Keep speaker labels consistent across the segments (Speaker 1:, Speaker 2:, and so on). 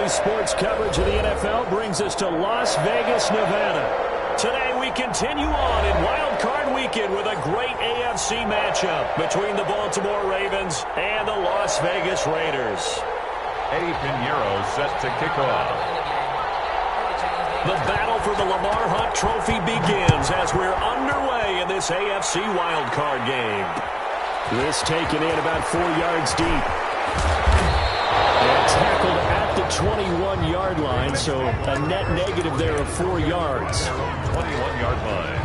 Speaker 1: Daily sports coverage of the NFL brings us to Las Vegas, Nevada. Today we continue on in Wild Card Weekend with a great AFC matchup between the Baltimore Ravens and the Las Vegas Raiders.
Speaker 2: Eddie Pinheiro set to kick off.
Speaker 1: The battle for the Lamar Hunt Trophy begins as we're underway in this AFC Wild Card game. This taken in about 4 yards deep. And tackled at the 21-yard line, so a net negative there of 4 yards.
Speaker 2: 21-yard line.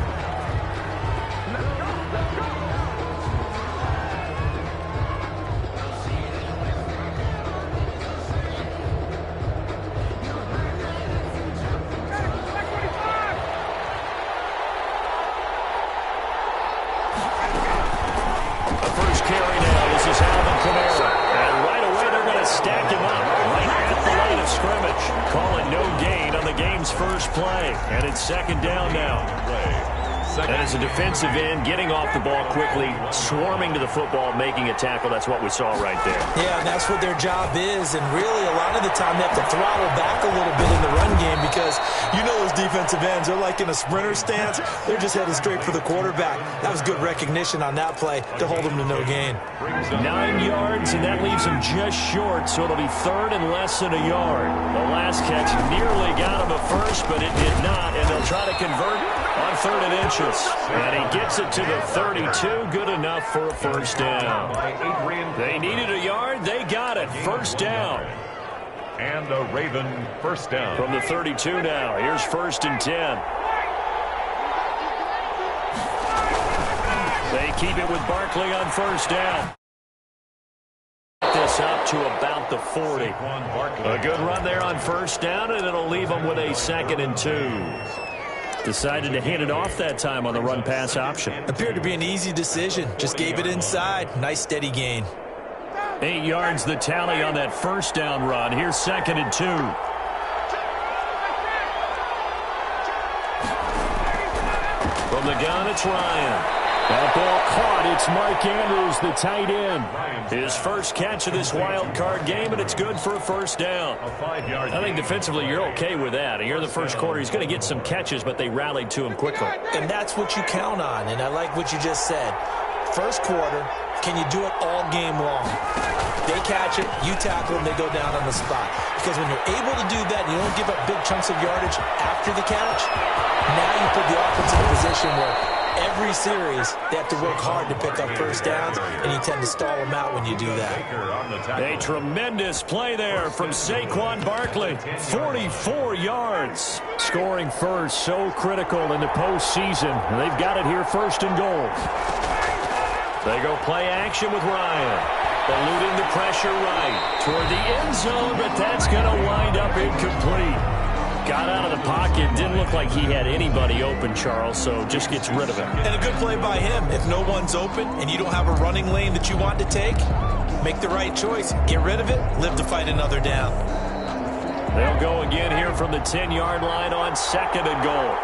Speaker 1: First play, and it's second down now. And as a defensive end, getting off the ball quickly, swarming to the football, making a tackle, that's what we saw right there.
Speaker 3: Yeah, and that's what their job is, and really a lot of the time they have to throttle back a little bit in the run game because you know those defensive ends, they're like in a sprinter stance. They're just headed straight for the quarterback. That was good recognition on that play to hold them to no gain.
Speaker 1: 9 yards, and that leaves them just short, so it'll be third and less than a yard. The last catch nearly got him a first, but it did not, and they'll try to convert on third and inches. And he gets it to the 32, good enough for a first down. They needed a yard, they got it. First down.
Speaker 2: And a Raven first down.
Speaker 1: From the 32 now, here's first and 10. They keep it with Barkley on first down. This up to about the 40. A good run there on first down, and it'll leave them with a second and 2. Decided to hand it off that time on the run-pass option.
Speaker 3: Appeared to be an easy decision. Just gave it inside. Nice steady gain.
Speaker 1: 8 yards the tally on that first down run. Here's second and 2. From the gun, it's Ryan. That ball caught. It's Mark Andrews, the tight end. His first catch of this wild card game, and it's good for a first down. I think defensively you're okay with that. And you're the first quarter. He's going to get some catches, but they rallied to him quickly.
Speaker 3: And that's what you count on, and I like what you just said. First quarter, can you do it all game long? They catch it, you tackle them, they go down on the spot. Because when you're able to do that and you don't give up big chunks of yardage after the catch, now you put the offense in a position where every series they have to work hard to pick up first downs, and you tend to stall them out when you do that.
Speaker 1: A tremendous play there from Saquon Barkley. 44 yards. Scoring first, so critical in the postseason. They've got it here, first and goal. They go play action with Ryan. Eluding the pressure right toward the end zone, but that's going to wind up incomplete. Got out of the pocket. Didn't look like he had anybody open, Charles, so just gets rid of it.
Speaker 3: And a good play by him. If no one's open and you don't have a running lane that you want to take, make the right choice. Get rid of it. Live to fight another down.
Speaker 1: They'll go again here from the 10-yard line on second and goal.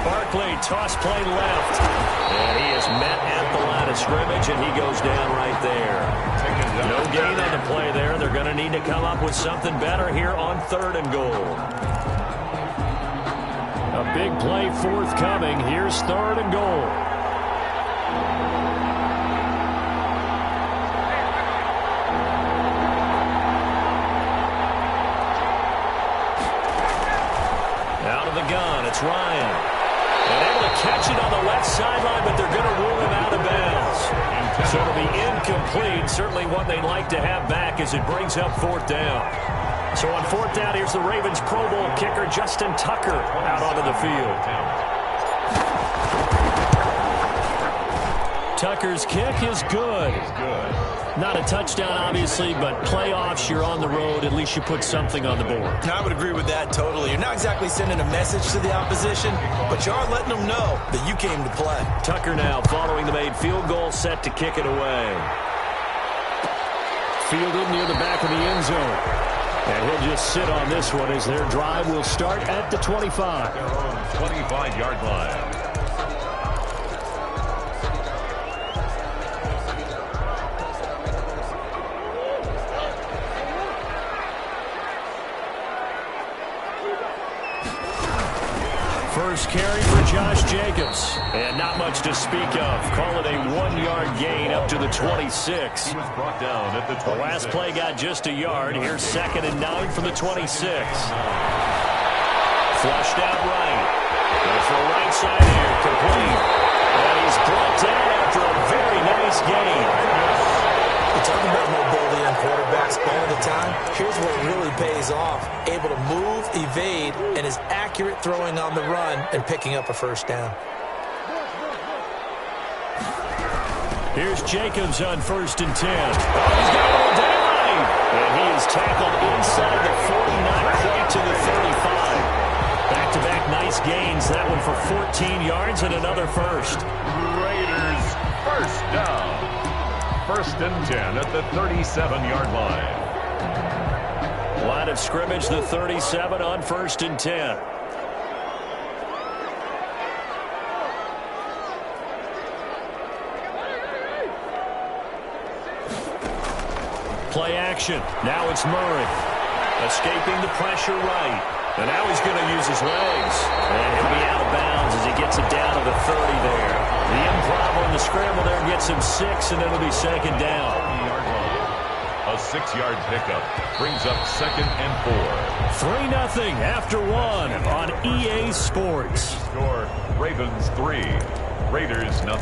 Speaker 1: Barkley, toss play left. And he is met at the line of scrimmage, and he goes down right there. No gain on the play there. They're going to need to come up with something better here on third and goal. A big play forthcoming. Here's third and goal. Out of the gun, it's Ryan. And able to catch it on the left sideline, but they're going to rule him out of bounds. So it'll be incomplete. Certainly one they'd like to have back as it brings up fourth down. So on fourth down, here's the Ravens Pro Bowl kicker, Justin Tucker, out onto the field. Tucker's kick is good. Not a touchdown, obviously, but playoffs, you're on the road. At least you put something on the board.
Speaker 3: I would agree with that totally. You're not exactly sending a message to the opposition, but you are letting them know that you came to play.
Speaker 1: Tucker now following the made field goal, set to kick it away. Fielded near the back of the end zone. And he'll just sit on this one as their drive will start at the 25.
Speaker 2: 25-yard line.
Speaker 1: carry for Josh Jacobs. And not much to speak of. Call it a 1-yard gain up to the 26.
Speaker 2: He was brought down at the 26.
Speaker 1: The last play got just a yard. Here's 2nd and 9 from the 26. Flushed out right. Goes for a right side here. Complete. And he's brought down after a very nice gain.
Speaker 3: You're talking about mobility on quarterbacks all the time. Here's where it really pays off. Able to move, evade, and is accurate throwing on the run and picking up a first down.
Speaker 1: Here's Jacobs on 1st and 10. Oh, he's got a daylight. And he is tackled inside the 40, not quite to the 35. Back-to-back nice gains. That one for 14 yards and another first.
Speaker 2: Raiders first down. 1st and 10 at the 37-yard line.
Speaker 1: Line of scrimmage, the 37 on 1st and 10. Play action. Now it's Murray. Escaping the pressure right. And now he's going to use his legs. And he'll be out of bounds as he gets it down to the 30 there. The improv on the scramble there gets him 6, and it'll be 2nd down.
Speaker 2: A 6-yard pickup brings up 2nd and 4.
Speaker 1: 3-0 after 1 on EA Sports.
Speaker 2: Score, Ravens 3, Raiders 0.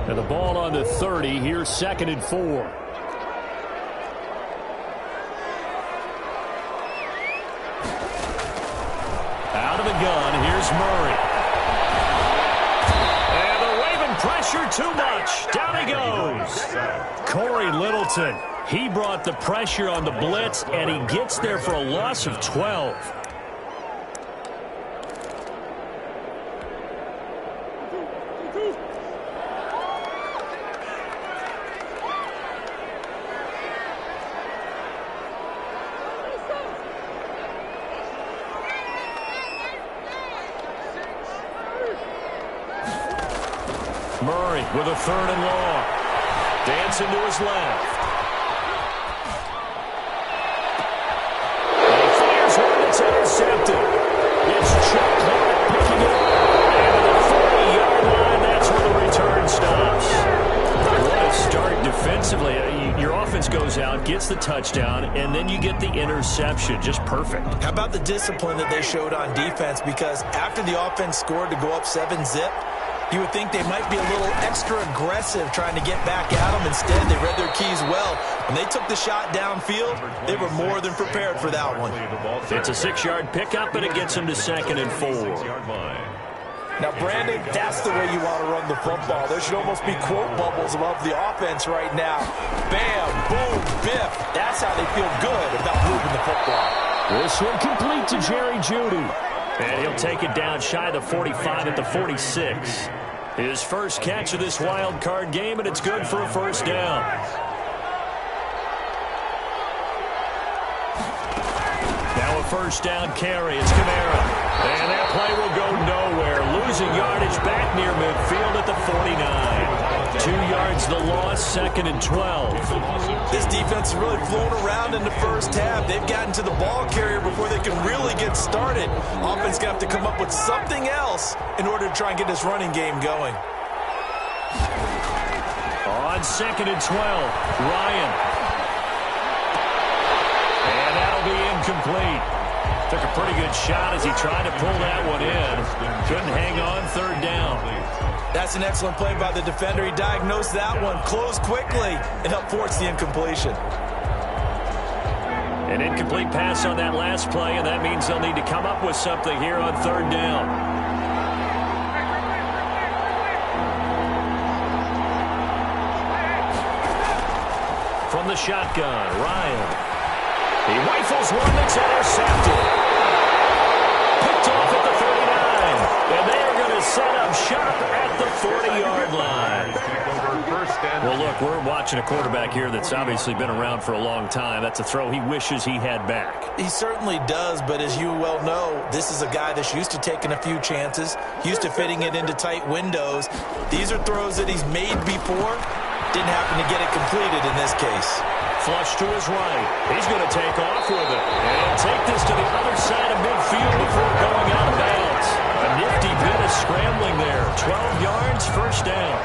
Speaker 1: And the ball on the 30. Here's 2nd and 4. Out of the gun, here's Murray. And the Raven pressure too much. Down he goes. Corey Littleton. He brought the pressure on the blitz, and he gets there for a loss of 12. Murray with a 3rd and long. Dancing to his left. And he fires one that's intercepted. It's Chuck Clark picking it up. And at the 40-yard line, that's where the return stops. What a start defensively. Your offense goes out, gets the touchdown, and then you get the interception. Just perfect.
Speaker 3: How about the discipline that they showed on defense? Because after the offense scored to go up 7-zip, you would think they might be a little extra aggressive trying to get back at them. Instead, they read their keys well. When they took the shot downfield, they were more than prepared for that one.
Speaker 1: It's a 6-yard pickup, and it gets them to 2nd and 4.
Speaker 3: Now, Brandon, that's the way you want to run the football. There should almost be quote bubbles above the offense right now. Bam, boom, biff. That's how they feel good about moving the football.
Speaker 1: This one complete to Jerry Jeudy. And he'll take it down shy of the 45 at the 46. His first catch of this wild card game, and it's good for a first down. Now a first down carry. It's Kamara. And that play will go nowhere. Losing yardage back near midfield at the 49. 2 yards the loss, 2nd and 12.
Speaker 3: This defense has really flown around in the first half. They've gotten to the ball carrier before they can really get started. Offense going to have to come up with something else in order to try and get this running game going.
Speaker 1: On 2nd and 12, Ryan. And that'll be incomplete. Took a pretty good shot as he tried to pull that one in. Couldn't hang on, 3rd down.
Speaker 3: That's an excellent play by the defender. He diagnosed that one, closed quickly, and helped force the incompletion.
Speaker 1: An incomplete pass on that last play, and that means they'll need to come up with something here on 3rd down. From the shotgun, Ryan. He rifles one that's intercepted. Picked off at the 39. And they are going to set up shop at the 40-yard line. Well, look, we're watching a quarterback here that's obviously been around for a long time. That's a throw he wishes he had back.
Speaker 3: He certainly does, but as you well know, this is a guy that's used to taking a few chances, used to fitting it into tight windows. These are throws that he's made before, Didn't happen to get it completed in this case.
Speaker 1: Flush to his right. He's going to take off with it. And take this to the other side of midfield before going out of bounds. A nifty bit of scrambling there. 12 yards, first down.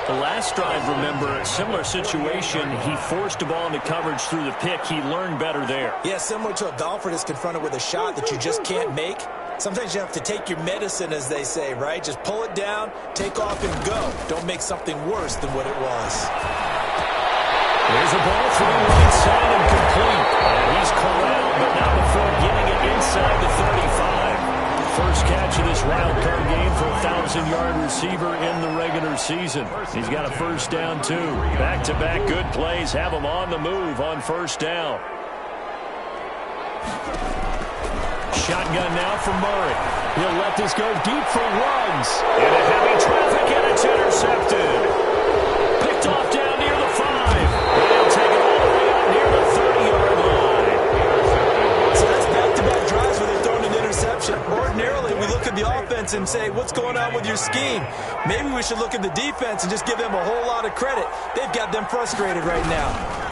Speaker 1: The last drive, remember, similar situation. He forced a ball into coverage through the pick. He learned better there.
Speaker 3: Yeah, similar to a golfer that's confronted with a shot that you just can't make. Sometimes you have to take your medicine, as they say, right? Just pull it down, take off, and go. Don't make something worse than what it was.
Speaker 1: There's a ball through the right side and complete. And he's corralled, but not before getting it inside the 35. First catch of this wild card game for a 1,000-yard receiver in the regular season. He's got a first down, too. Back-to-back good plays have him on the move on first down. Shotgun now for Murray. He'll let this go deep for Ruggs. Into heavy traffic, and it's intercepted. Picked off down near the 5. And he'll take it all the way out near the 30-yard line.
Speaker 3: So that's back-to-back drives where they're throwing an interception. Ordinarily, we look at the offense and say, what's going on with your scheme? Maybe we should look at the defense and just give them a whole lot of credit. They've got them frustrated right now.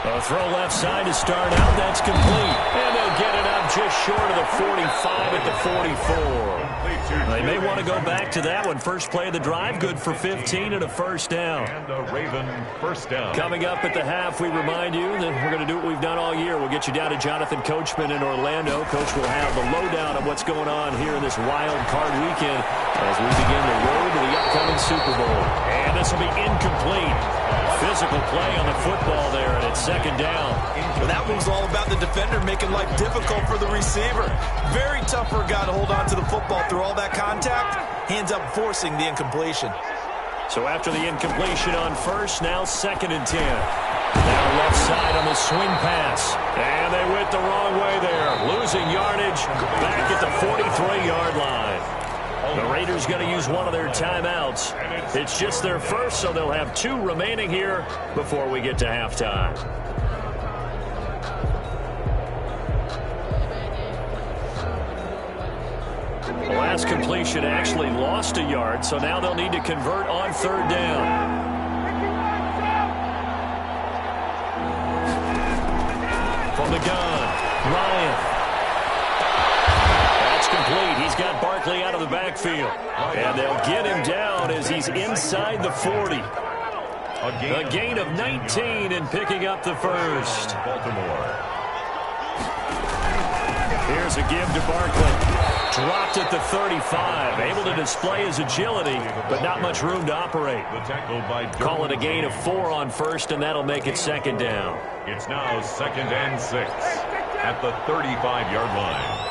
Speaker 1: A throw left side to start out. That's complete. And they'll get it up just short of the 45 at the 44. They may want to go back to that one. First play of the drive, good for 15 and a first down.
Speaker 2: And a Raven first down.
Speaker 1: Coming up at the half, we remind you that we're going to do what we've done all year. We'll get you down to Jonathan Coachman in Orlando. Coach will have the lowdown of what's going on here in this wild card weekend as we begin the road to the upcoming Super Bowl. And this will be incomplete. Physical play on the football there, and it's second down.
Speaker 3: Well, that one's all about the defender making life difficult for the receiver. Very tough for a guy to hold on to the football through all that contact. Hands up forcing the incompletion.
Speaker 1: So after the incompletion on first, now second and 10. Now left side on the swing pass. And they went the wrong way there. Losing yardage back at the 43-yard line. The Raiders going to use one of their timeouts. It's just their first, so they'll have 2 remaining here before we get to halftime. The last completion actually lost a yard, so now they'll need to convert on third down. From the gun, Ryan. Complete. He's got Barkley out of the backfield. And they'll get him down as he's inside the 40. A gain of 19 and picking up the first. Here's a give to Barkley. Dropped at the 35. Able to display his agility, but not much room to operate. Call it a gain of 4 on first, and that'll make it second down.
Speaker 2: It's now second and 6 at the 35-yard line.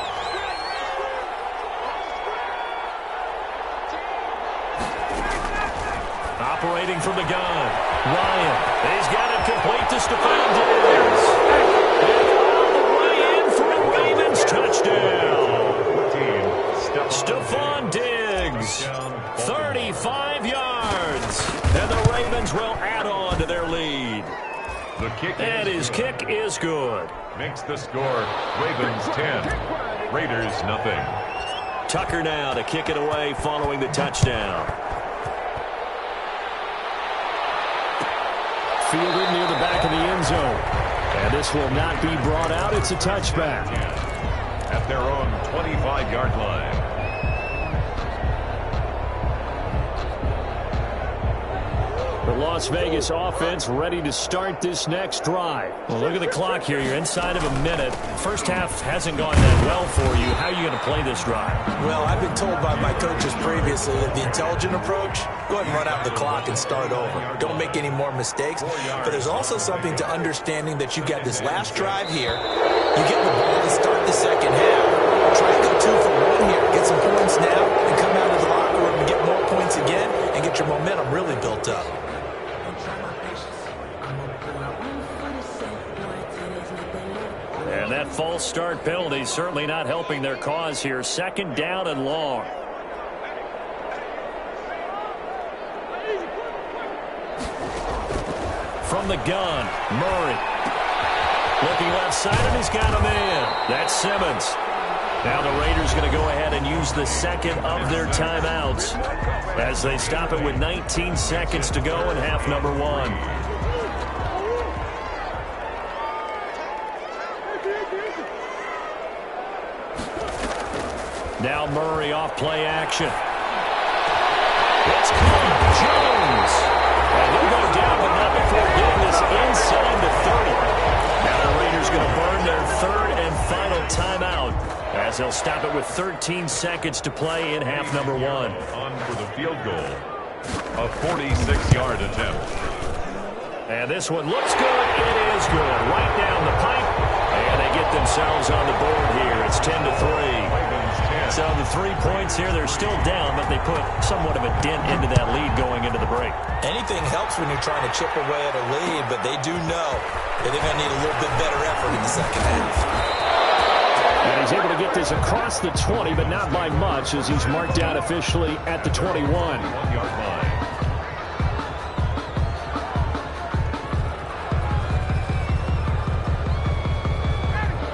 Speaker 1: Operating from the gun, Ryan. He's got it complete to Stephon Diggs. All the way in for a Ravens touchdown. Stephon Diggs, 35 yards. And the Ravens will add on to their lead. And his kick is good.
Speaker 2: Makes the score Ravens 10, Raiders nothing.
Speaker 1: Tucker now to kick it away following the touchdown. Fielded near the back of the end zone. And this will not be brought out. It's a touchback.
Speaker 2: At their own 25-yard line.
Speaker 1: The Las Vegas offense ready to start this next drive. Well, look at the clock here. You're inside of a minute. First half hasn't gone that well for you. How are you going to play this drive?
Speaker 3: Well, I've been told by my coaches previously that the intelligent approach, go ahead and run out the clock and start over. Don't make any more mistakes. But there's also something to understanding that you got this last drive here. You get the ball to start the second half. Try to go 2 for 1 here. Get some points now and come out of the locker room and get more points again and get your momentum really built up.
Speaker 1: And that false start penalty certainly not helping their cause here. Second down and long. From the gun, Murray. Looking left side, and he's got a man. That's Simmons. Now the Raiders going to go ahead and use the second of their timeouts as they stop it with 19 seconds to go in half number one. Now Murray off play action. It's caught. Jones. And he'll go down, but not before getting this inside the 30. Now the Raiders going to burn their third and final timeout as they'll stop it with 13 seconds to play in half number one.
Speaker 2: On for the field goal. A 46-yard attempt.
Speaker 1: And this one looks good. It is good. Right down the pipe. And they get themselves on the board here. It's 10-3. So the 3 points here, they're still down, but they put somewhat of a dent into that lead going into the break.
Speaker 3: Anything helps when you're trying to chip away at a lead, but they do know that they're going to need a little bit better effort in the second half.
Speaker 1: And he's able to get this across the 20, but not by much, as he's marked down officially at the 21.
Speaker 2: 1-yard line.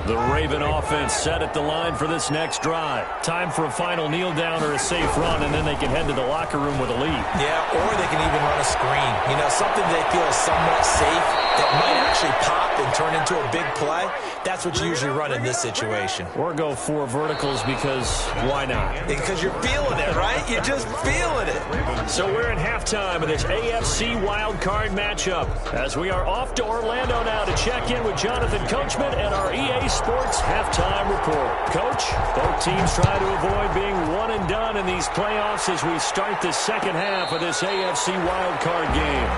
Speaker 1: The Raven offense set at the line for this next drive. Time for a final kneel down or a safe run, and then they can head to the locker room with a lead.
Speaker 3: Yeah, or they can even run a screen. You know, something they feel is somewhat safe that might actually pop and turn into a big play. That's what you usually run in this situation.
Speaker 1: Or go 4 verticals because why not?
Speaker 3: Because you're feeling it, right? You're just feeling it.
Speaker 1: So we're at halftime of this AFC wildcard matchup as we are off to Orlando now to check in with Jonathan Coachman and our EA Sports halftime report. Coach, both teams try to avoid being one and done in these playoffs as we start the second half of this AFC wildcard game.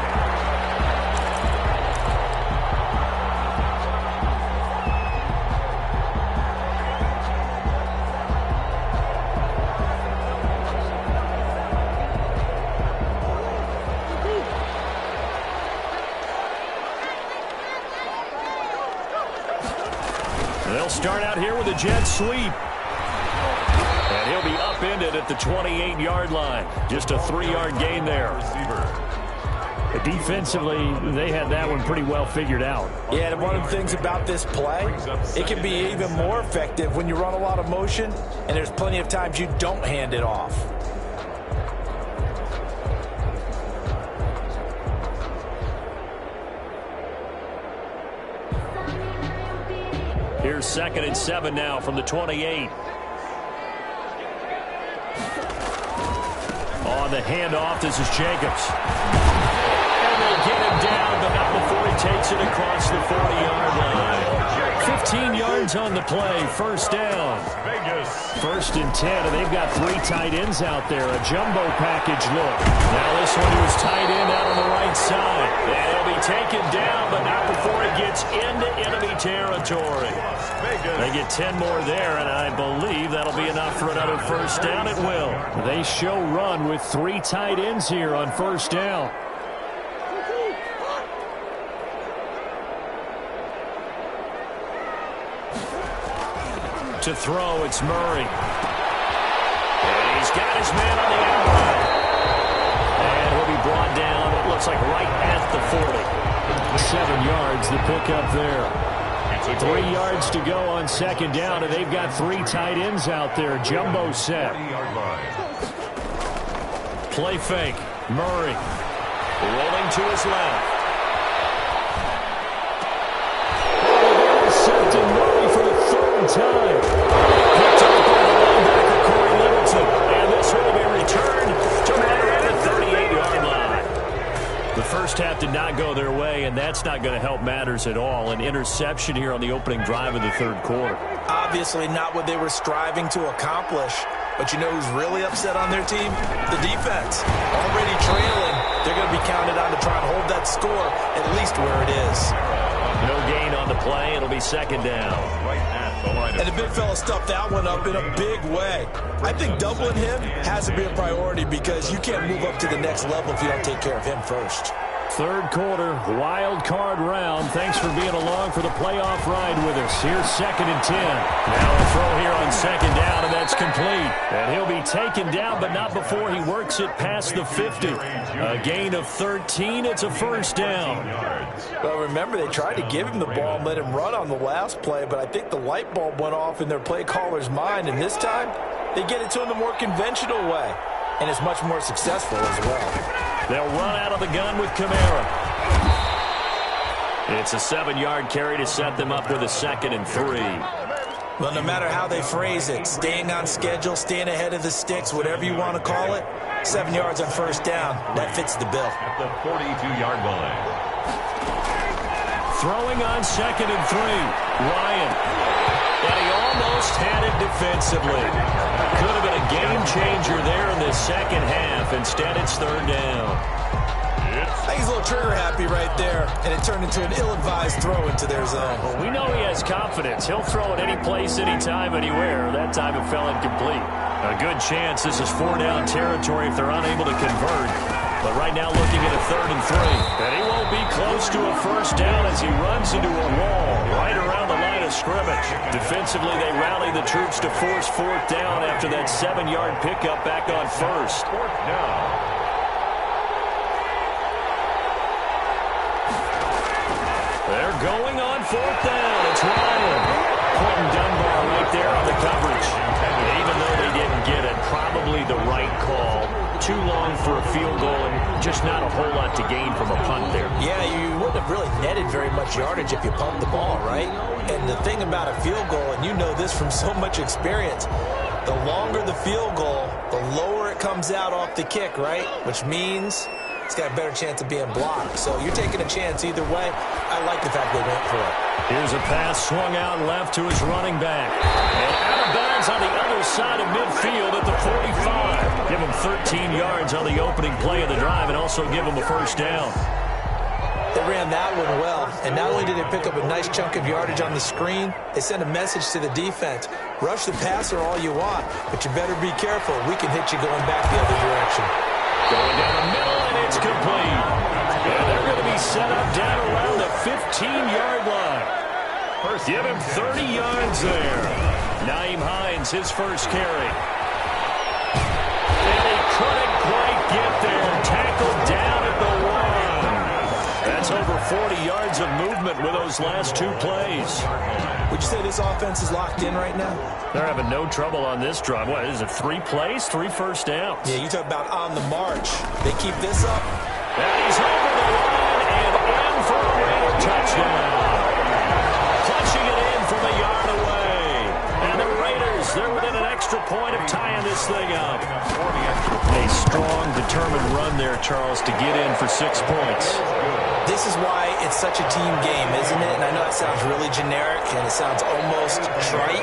Speaker 1: They'll start out here with a jet sweep. And he'll be upended at the 28-yard line. Just a 3-yard gain there. Defensively, they had that one pretty well figured out.
Speaker 3: Yeah, and one of the things about this play, it can be even more effective when you run a lot of motion, and there's plenty of times you don't hand it off.
Speaker 1: Here's 2nd and 7 now from the 28. On the handoff, this is Jacobs. And they get him down, but not before he takes it across the 40-yard line. 15 yards on the play, first down. First and 10, and they've got 3 tight ends out there. A jumbo package look. Now this one was tight end out on the right side. And he'll be taken down, but not before he gets into enemy territory. They get 10 more there, and I believe that'll be enough for another first down. It will. They show run with 3 tight ends here on first down. To throw, it's Murray. And he's got his man on the outside. And he'll be brought down, it looks like right at the 40. 7 yards, the pickup there. 3 yards to go on second down, and they've got 3 tight ends out there. Jumbo set. Play fake. Murray rolling to his left. Intercepted Murray for the 3rd time. Picked up by the linebacker, Corey Littleton. And this will be returned to right at the 38-yard line. The first half did not go their way, and that's not going to help matters at all. An interception here on the opening drive of the 3rd quarter.
Speaker 3: Obviously not what they were striving to accomplish. But you know who's really upset on their team? The defense. Already trailing. They're going to be counted on to try and hold that score at least where it is.
Speaker 1: No gain on the play. It'll be second down.
Speaker 3: And the big fella stuffed that one up in a big way. I think doubling him has to be a priority because you can't move up to the next level if you don't take care of him first.
Speaker 1: 3rd quarter, wild card round. Thanks for being along for the playoff ride with us. Here's 2nd and 10. Now a throw here on second down, and that's complete. And he'll be taken down, but not before he works it past the 50. A gain of 13. It's a first down.
Speaker 3: Well, remember, they tried to give him the ball and let him run on the last play, but I think the light bulb went off in their play caller's mind, and this time they get it to him the more conventional way. and it's much more successful as well.
Speaker 1: They'll run out of the gun with Kamara. It's a 7-yard carry to set them up with a 2nd and 3.
Speaker 3: Well, no matter how they phrase it, staying on schedule, staying ahead of the sticks, whatever you want to call it, 7 yards on first down, that fits the bill.
Speaker 2: At the 42-yard line.
Speaker 1: Throwing on 2nd and 3. Ryan. And he almost had it defensively. Could have been a game changer there in the second half. Instead, it's 3rd down.
Speaker 3: I think he's a little trigger happy right there, and it turned into an ill-advised throw into their zone.
Speaker 1: Well, we know he has confidence. He'll throw it any place, anytime, anywhere. That time it fell incomplete. A good chance this is 4-down territory if they're unable to convert. But right now looking at a 3rd and 3. And he won't be close to a first down as he runs into a wall right around the line of scrimmage. Defensively, they rally the troops to force 4th down after that 7-yard pickup back on 1st.
Speaker 2: 4th down.
Speaker 1: They're going on 4th down. It's Ryan. Quentin Dunbar right there on the coverage. And even though they didn't get it, probably the right call. Too long for a field goal and just not a whole lot to gain from a punt there.
Speaker 3: Yeah, you wouldn't have really netted very much yardage if you pumped the ball, right? And the thing about a field goal, and you know this from so much experience, the longer the field goal, the lower it comes out off the kick, right? Which means it's got a better chance of being blocked. So you're taking a chance either way. I like the fact they went for it.
Speaker 1: Here's a pass swung out left to his running back. And out of bounds on the other side of midfield at the 45. Give him 13 yards on the opening play of the drive and also give him a first down.
Speaker 3: They ran that one well, and not only did they pick up a nice chunk of yardage on the screen, they sent a message to the defense. Rush the passer all you want, but you better be careful. We can hit you going back the other direction.
Speaker 1: Going down the middle, and it's complete. And they're going to be set up down around the 15-yard line. Give him 30 yards there. Nyheim Hines, his first carry. And he couldn't quite get there. Tackled down at the 1. That's over 40 yards of movement with those last 2 plays.
Speaker 3: Would you say this offense is locked in right now?
Speaker 1: They're having no trouble on this drive. What, is it 3 plays, 3 first downs?
Speaker 3: Yeah, you talk about on the march. They keep this up.
Speaker 1: And he's over the line and in for a Raider touchdown. Clutching it in from a yard away. And the Raiders, they're within an extra point of tying this thing up. A strong, determined run there, Charles, to get in for 6 points.
Speaker 3: This is why it's such a team game, isn't it? And I know that sounds really generic and it sounds almost trite,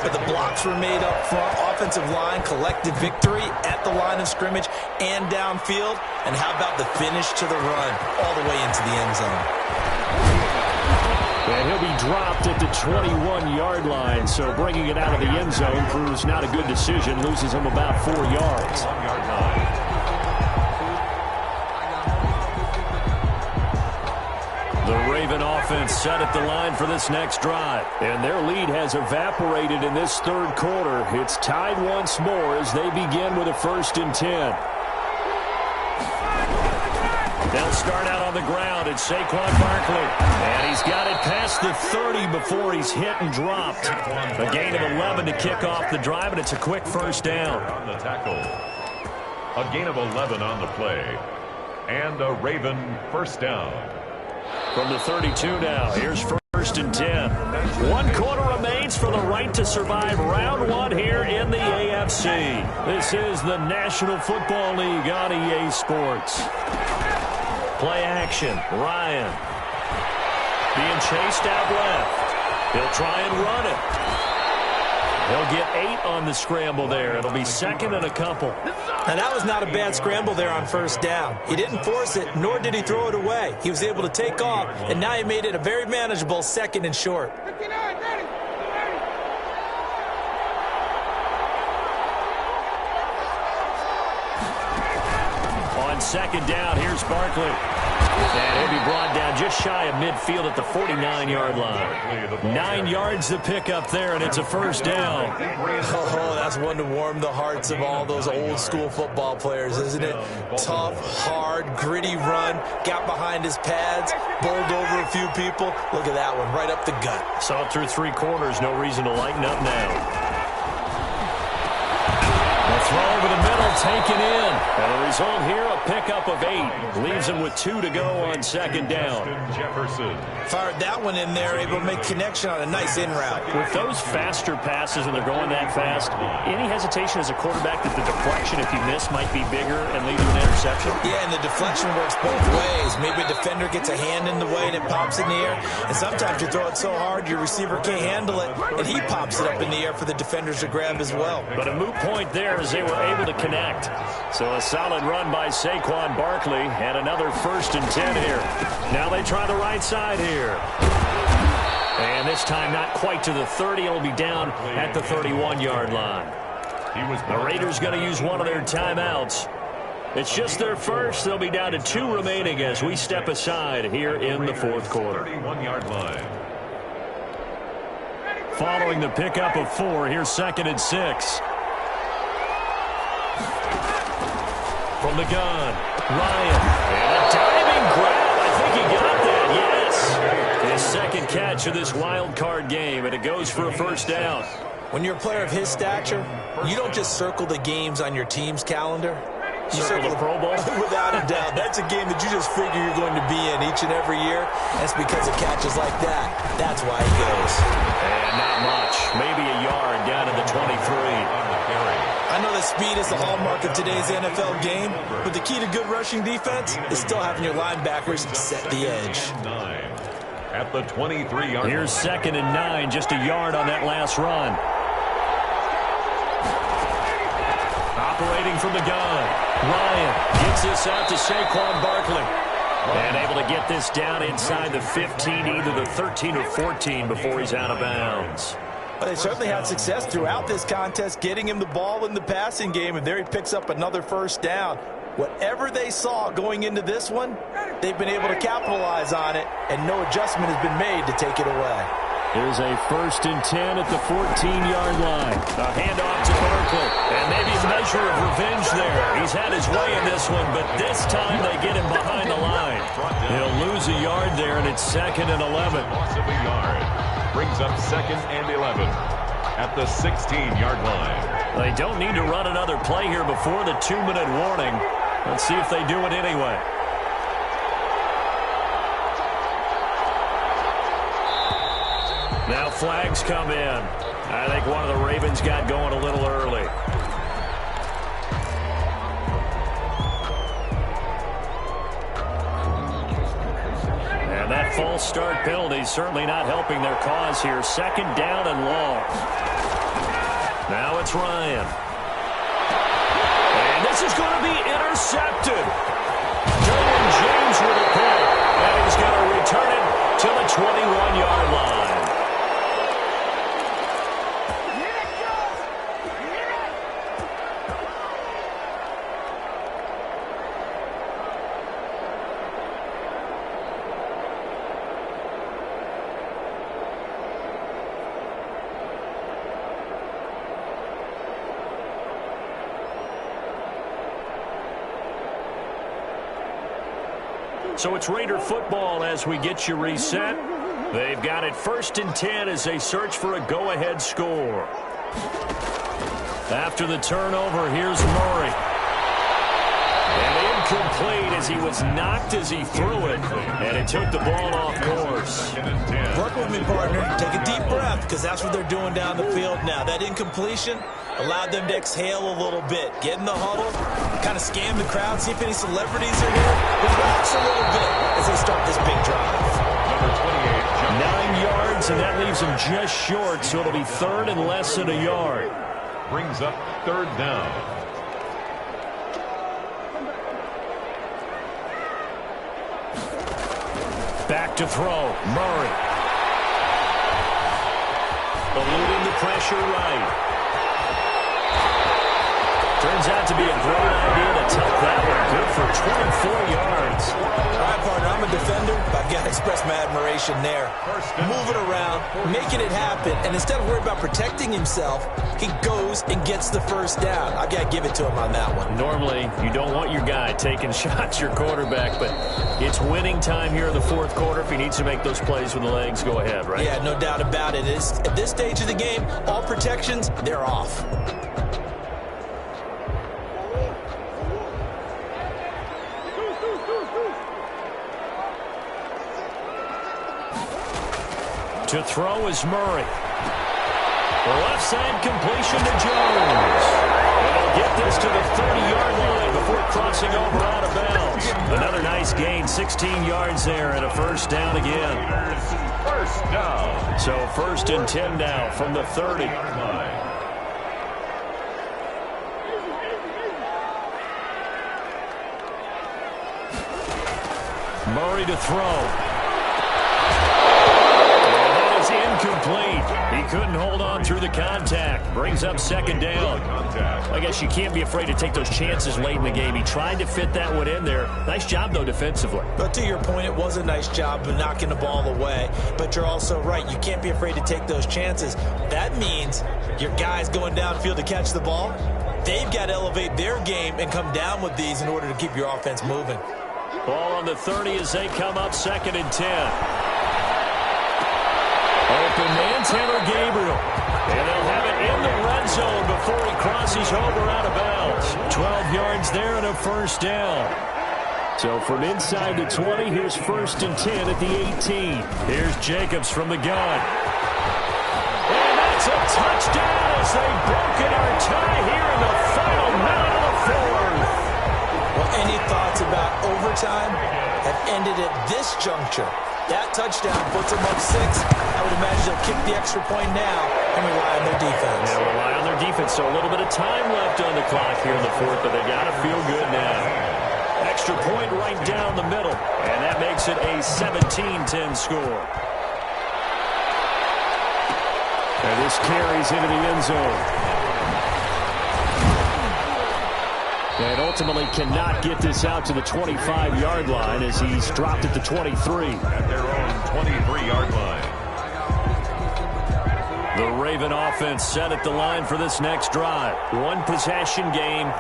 Speaker 3: but the blocks were made up front, offensive line, collected victory at the line of scrimmage and downfield. And how about the finish to the run all the way into the end zone?
Speaker 1: And he'll be dropped at the 21-yard line, so bringing it out of the end zone proves not a good decision, loses him about 4 yards.
Speaker 2: 1-yard line.
Speaker 1: The Raven offense set at the line for this next drive. And their lead has evaporated in this 3rd quarter. It's tied once more as they begin with a 1st and 10. They'll start out on the ground. It's Saquon Barkley. And he's got it past the 30 before he's hit and dropped. A gain of 11 to kick off the drive, and it's a quick first down.
Speaker 2: On the tackle. A gain of 11 on the play. And a Raven first down.
Speaker 1: From the 32 now, here's 1st and 10. 1 quarter remains for the right to survive round 1 here in the AFC. This is the National Football League on EA Sports. Play action, Ryan. Being chased out left. He'll try and run it. He'll get 8 on the scramble there. It'll be 2nd and a couple.
Speaker 3: And that was not a bad scramble there on first down. He didn't force it, nor did he throw it away. He was able to take off, and now he made it a very manageable 2nd and short.
Speaker 1: On 2nd down, here's Barkley. And he'll be brought down just shy of midfield at the 49-yard line. 9 yards to pick up there, and it's a first down.
Speaker 3: Oh, that's one to warm the hearts of all those old-school football players, isn't it? Tough, hard, gritty run, got behind his pads, bowled over a few people. Look at that one, right up the gut.
Speaker 1: Saw it through 3 quarters, no reason to lighten up now. The throw over the middle, taken in. And the result here, a pickup of 8. Leaves him with 2 to go on second down.
Speaker 2: Jefferson
Speaker 3: fired that one in there, able to make connection on a nice in route.
Speaker 1: With those faster passes, when they're going that fast, any hesitation as a quarterback that the deflection, if you miss, might be bigger and lead to an interception?
Speaker 3: Yeah, and the deflection works both ways. Maybe a defender gets a hand in the way and it pops in the air. And sometimes you throw it so hard your receiver can't handle it, and he pops it up in the air for the defenders to grab as well.
Speaker 1: But a moot point there as they were able to connect. So a solid run by Saquon Barkley and another 1st and 10 here. Now they try the right side here. And this time not quite to the 30. It'll be down at the 31-yard line. The Raiders going to use one of their timeouts. It's just their first. They'll be down to 2 remaining as we step aside here in the 4th quarter.
Speaker 2: 31-yard line.
Speaker 1: Following the pickup of 4, here's 2nd and 6. From the gun, Ryan. And a diving grab. I think he got that, yes. His second catch of this wild card game, and it goes for a 1st down.
Speaker 3: When you're a player of his stature, you don't just circle the games on your team's calendar. You
Speaker 1: circle the Pro Bowl?
Speaker 3: Without a doubt. That's a game that you just figure you're going to be in each and every year. That's because of catches like that. That's why he goes.
Speaker 1: And not much. Maybe a yard down to the 23.
Speaker 3: I know that speed is the hallmark of today's NFL game, but the key to good rushing defense is still having your linebackers set the edge.
Speaker 2: At the 23-yard line.
Speaker 1: Here's 2nd and 9, just a yard on that last run. Operating from the gun. Ryan gets this out to Saquon Barkley. And able to get this down inside the 15, either the 13 or 14 before he's out of bounds.
Speaker 3: Well, they certainly had success throughout this contest getting him the ball in the passing game, and there he picks up another 1st down. Whatever they saw going into this one, they've been able to capitalize on it, and no adjustment has been made to take it away.
Speaker 1: Here's a 1st and 10 at the 14-yard line. A handoff to Barkley. And maybe a measure of revenge there. He's had his way in this one, but this time they get him behind the line. He'll lose a yard there, and it's 2nd and 11.
Speaker 2: Loss of a yard. Brings up 2nd and 11 at the 16-yard line.
Speaker 1: They don't need to run another play here before the 2-minute warning. Let's see if they do it anyway. Now flags come in. I think one of the Ravens got going a little early. And that false start penalty certainly not helping their cause here. 2nd down and long. Now it's Ryan. And this is going to be intercepted. Derwin James with a pull. And he's going to return it to the 21-yard line. So it's Raider football as we get you reset. They've got it 1st and 10 as they search for a go-ahead score. After the turnover, here's Murray. And incomplete as he was knocked as he threw it. And it took the ball off course.
Speaker 3: Work with me, partner. Take a deep breath, because that's what they're doing down the field now. That incompletion allowed them to exhale a little bit. Get in the huddle, kind of scan the crowd, see if any celebrities are here. Relax a little bit as they start this big drive.
Speaker 2: Number 28.
Speaker 1: 9 yards, and that leaves them just short, so it'll be 3rd and less than a yard.
Speaker 2: Brings up 3rd down.
Speaker 1: Back to throw, Murray. Eluding the pressure right. Turns out to be a great idea to tuck that one. Good for 24 yards.
Speaker 3: All right, partner, I'm a defender, but I've got to express my admiration there. Moving around, making it happen, and instead of worrying about protecting himself, he goes and gets the 1st down. I've got to give it to him on that one.
Speaker 1: Normally, you don't want your guy taking shots, your quarterback, but it's winning time here in the 4th quarter. If he needs to make those plays with the legs, go ahead, right?
Speaker 3: Yeah, no doubt about it. At this stage of the game, all protections, they're off.
Speaker 1: To throw is Murray. Left side completion to Jones. And he'll get this to the 30-yard line before crossing over out of bounds. Another nice gain, 16 yards there, and a first down again.
Speaker 2: First down.
Speaker 1: So 1st and 10 now from the 30. Murray to throw. Incomplete. He couldn't hold on through the contact. Brings up 2nd down. I guess you can't be afraid to take those chances late in the game. He tried to fit that one in there. Nice job, though, defensively.
Speaker 3: But to your point, it was a nice job of knocking the ball away. But you're also right. You can't be afraid to take those chances. That means your guys going downfield to catch the ball, they've got to elevate their game and come down with these in order to keep your offense moving.
Speaker 1: Ball on the 30 as they come up 2nd and 10. Open man, Taylor Gabriel. And they'll have it in the red zone before he crosses over out of bounds. 12 yards there and a first down. So from inside the 20, here's 1st and 10 at the 18. Here's Jacobs from the gun. And that's a touchdown as they've broken our tie here in the final minute of the 4th.
Speaker 3: Well, any thoughts about overtime have ended at this juncture. That touchdown puts them up 6. I would imagine they'll kick the extra point now and rely on their defense.
Speaker 1: Yeah, rely on their defense. So a little bit of time left on the clock here in the 4th, but they got to feel good now. Extra point right down the middle, and that makes it a 17-10 score. And this carries into the end zone. And ultimately cannot get this out to the 25-yard line as he's dropped at the 23.
Speaker 2: At their own 23-yard line.
Speaker 1: The Raven offense set at the line for this next drive. One possession game.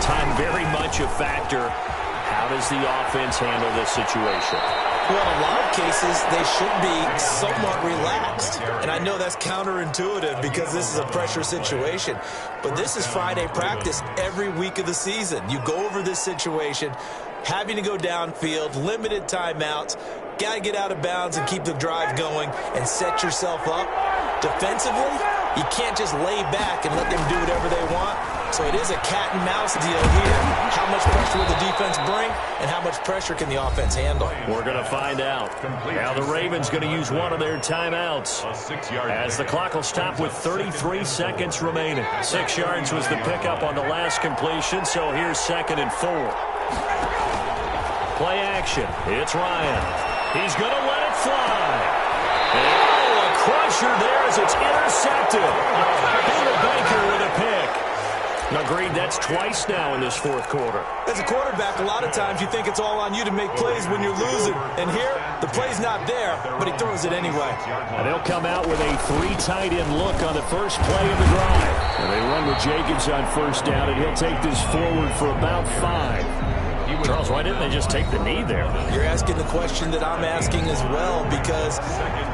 Speaker 1: Time very much a factor. How does the offense handle this situation?
Speaker 3: Well, in a lot of cases, they should be somewhat relaxed. And I know that's counterintuitive because this is a pressure situation. But this is Friday practice every week of the season. You go over this situation, having to go downfield, limited timeouts, got to get out of bounds and keep the drive going and set yourself up. Defensively, you can't just lay back and let them do whatever they want. So it is a cat and mouse deal here. How much pressure will the defense bring, and how much pressure can the offense handle?
Speaker 1: We're going to find out. Now the Ravens going to use one of their timeouts as the clock will stop with 33 seconds remaining. 6 yards was the pickup on the last completion, so here's 2nd and 4. Play action. It's Ryan. He's going to let it fly. Oh, a crusher there as it's intercepted. Peter Baker with a pick. Agreed, that's twice now in this 4th quarter.
Speaker 3: As a quarterback, a lot of times you think it's all on you to make plays when you're losing. And here, the play's not there, but he throws it anyway.
Speaker 1: And they'll come out with a 3 tight end look on the first play of the drive. And they run with Jacobs on 1st down, and he'll take this forward for about 5. Charles, why didn't they just take the knee there?
Speaker 3: You're asking the question that I'm asking as well, because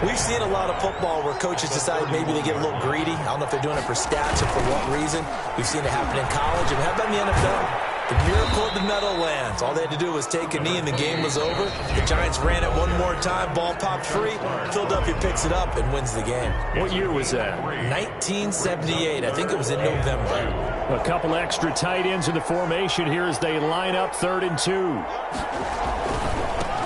Speaker 3: we've seen a lot of football where coaches decide maybe they get a little greedy. I don't know if they're doing it for stats or for what reason. We've seen it happen in college, and how about in the NFL? The miracle of the Meadowlands. All they had to do was take a knee and the game was over. The Giants ran it one more time. Ball popped free. Philadelphia picks it up and wins the game.
Speaker 1: What year was that?
Speaker 3: 1978. I think it was in November.
Speaker 1: A couple extra tight ends in the formation here as they line up 3rd and 2.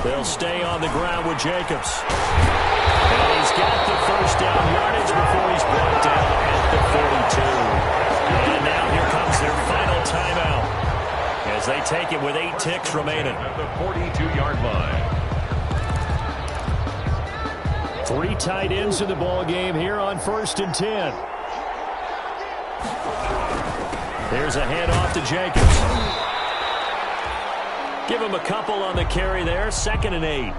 Speaker 1: They'll stay on the ground with Jacobs. And he's got the first down yardage before he's brought down at the 42. And now here comes their final timeout as they take it with 8 ticks remaining.
Speaker 2: At the 42-yard line.
Speaker 1: 3 tight ends in the ball game here on 1st and 10. There's a handoff to Jacobs. Give him a couple on the carry there. 2nd and 8.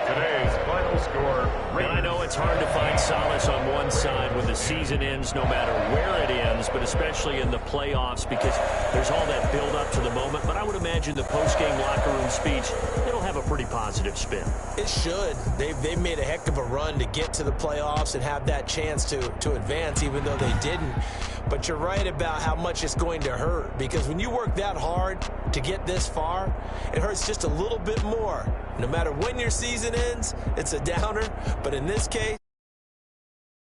Speaker 2: Today's final score.
Speaker 1: And I know it's hard to find solace on one side when the season ends, no matter where it ends, but especially in the playoffs because there's all that build up to the moment. But I would imagine the post-game locker room speech, it'll have a pretty positive spin.
Speaker 3: It should. They've made a heck of a run to get to the playoffs and have that chance to advance, even though they didn't. But you're right about how much it's going to hurt, because when you work that hard to get this far, it hurts just a little bit more No matter when your season ends, it's a downer. But in this case,